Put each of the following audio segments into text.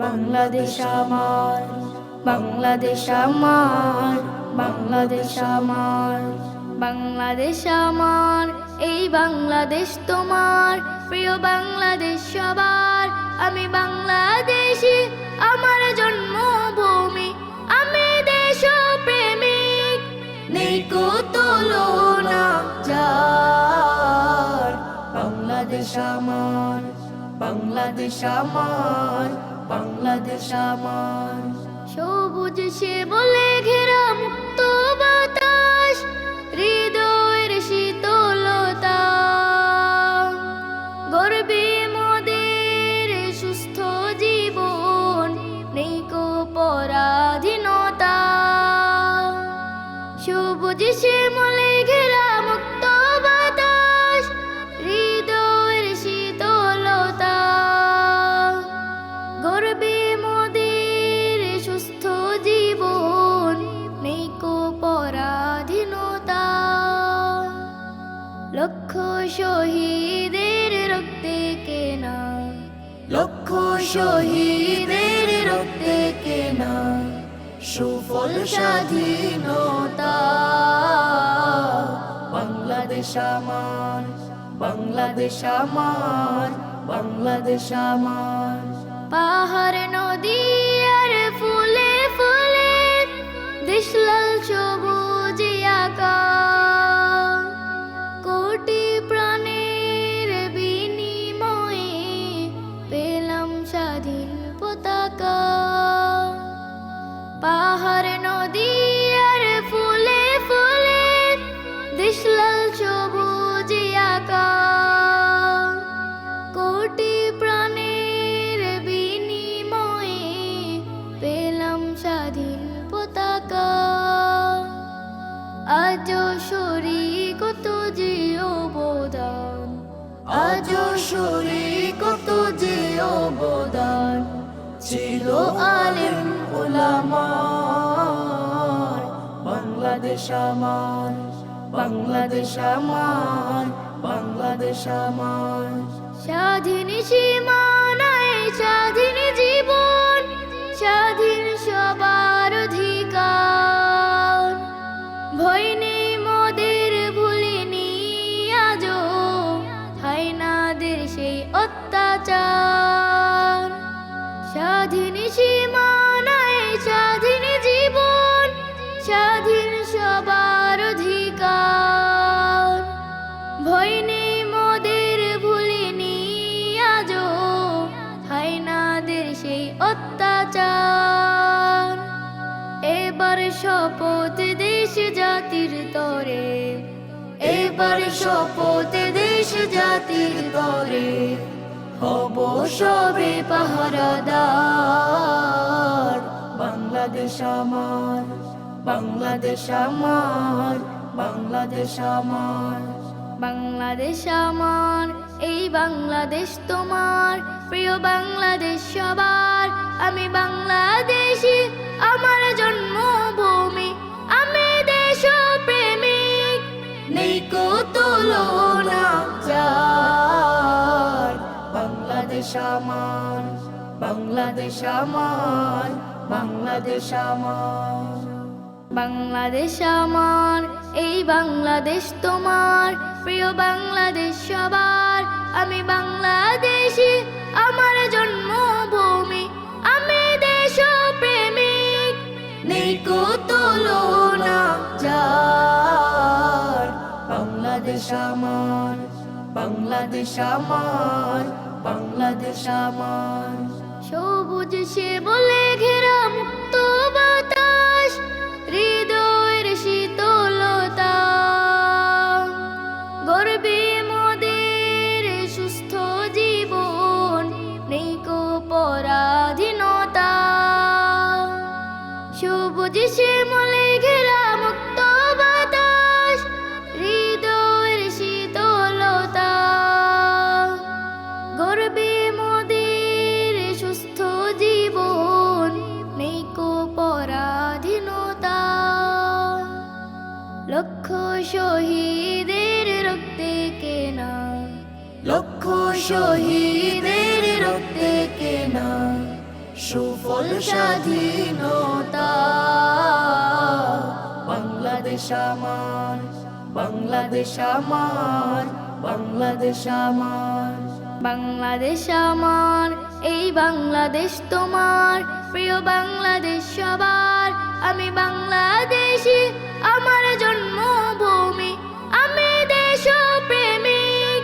বাংলাদেশ আমার, বাংলাদেশ আমার, বাংলাদেশ আমার, বাংলাদেশ আমার, এই বাংলাদেশ তোমার, প্রিয় বাংলাদেশ সবার। আমি বাংলাদেশী, আমার জন্মভূমি, আমি দেশপ্রেমিক, নেই কো তুলনা যার। বাংলাদেশ আমার, বাংলাদেশ আমার, বাংলাদেশ আমার। সবুজ সে বলে ঘেরা মুক্ত বাতাস, হৃদয়ের শীতলতা, গর্বে মোদের সুস্থ জীবন, নেই কো পরাধীনতা। সবুজ সে বলে ঘেরা মুক্ত বাতাস, হৃদয়ের শীতলতা, গর্বে মোদের সুস্থ জীবন, নেই কো পরাধীনতা। লক্ষ শহীদের রক্তে কেনা, লক্ষ শহীদের রক্তে কেনা, সুফল স্বাধীনতা। বাংলাদেশ আমার, বাংলাদেশ আমার, বাংলাদেশ আমার। পাহাড় নদী আর ফুলে ফুলে দেশ লাল সবুজ আঁকা, কোটি প্রাণের বিনিময়ে পেলাম স্বাধীন পতাকা। পাহাড় নদী আর ফুলে ফুলে দেশ লাল সবুজ আঁকা, কোটি প্রাণের বিনিময়ে পেলাম স্বাধীন পতাকা। আজও সরি কত যে অবদান, আজও সরি কত যে অবদান, ছিল আলেম ওলামার। বাংলাদেশ আমার, বাংলাদেশ আমার, বাংলাদেশ আমার। স্বাধীন সীমানায় স্বাধীন জীবন, স্বাধীন সবার অধিকার, ভয় নেই মোদের ভুলিনি আজও হায়নাদের সেই অত্যাচার। স্বাধীন সীমানায় স্বাধীন জীবন, স্বাধীন সবার অধিকার, ভয় নেই মোদের ভুলিনি আজও হায়নাদের সেই অত্যাচার। এবার শপথ দেশ জাতির তরে, এবার শপথ দেশ জাতির তরে, হব সবে পাহারাদার। বাংলাদেশ আমার, বাংলাদেশ আমার, বাংলাদেশ আমার, বাংলাদেশ আমার, এই বাংলাদেশ তোমার, প্রিয় বাংলাদেশ সবার। আমি বাংলাদেশী, আমার জন্মভূমি, আমি দেশপ্রেমিক, নেই কো তুলনা যার। বাংলাদেশ আমার, বাংলাদেশ আমার, বাংলাদেশ আমার, বাংলাদেশ আমার, এই বাংলাদেশ তোমার, প্রিয় বাংলাদেশ সবার। আমি বাংলাদেশী, আমার জন্মভূমি, আমি দেশপ্রেমিক, নেই কো তুলনা যার। বাংলাদেশ আমার, বাংলাদেশ আমার, বাংলাদেশ আমার। সবুজ সে বলে ঘেরা মুক্ত বাতাস, হৃদয়ের শীতলতা, গর্বে মোদের সুস্থ জীবন, নেই কো পরাধীনতা। সবুজ সে বলে ঘেরা মুক্ত বাতাস, হৃদয়ের শীতলতা, গর্বে মোদের সুস্থ জীবন, নেই কো পরাধীনতা। লক্ষ শহীদের রক্তে কেনা, লক্ষ শহীদের রক্তে কেনা, সুফল স্বাধীনতা। বাংলাদেশ আমার, বাংলাদেশ আমার, বাংলাদেশ আমার। বাংলাদেশ আমার, এই বাংলাদেশ তোমার, প্রিয় বাংলাদেশ সবার। আমি বাংলাদেশী, আমার জন্মভূমি, আমি দেশপ্রেমিক,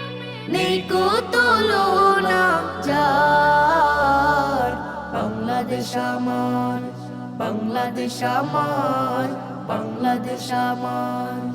নেই কো তুলনা যার। বাংলাদেশ আমার, বাংলাদেশ আমার, বাংলাদেশ আমার।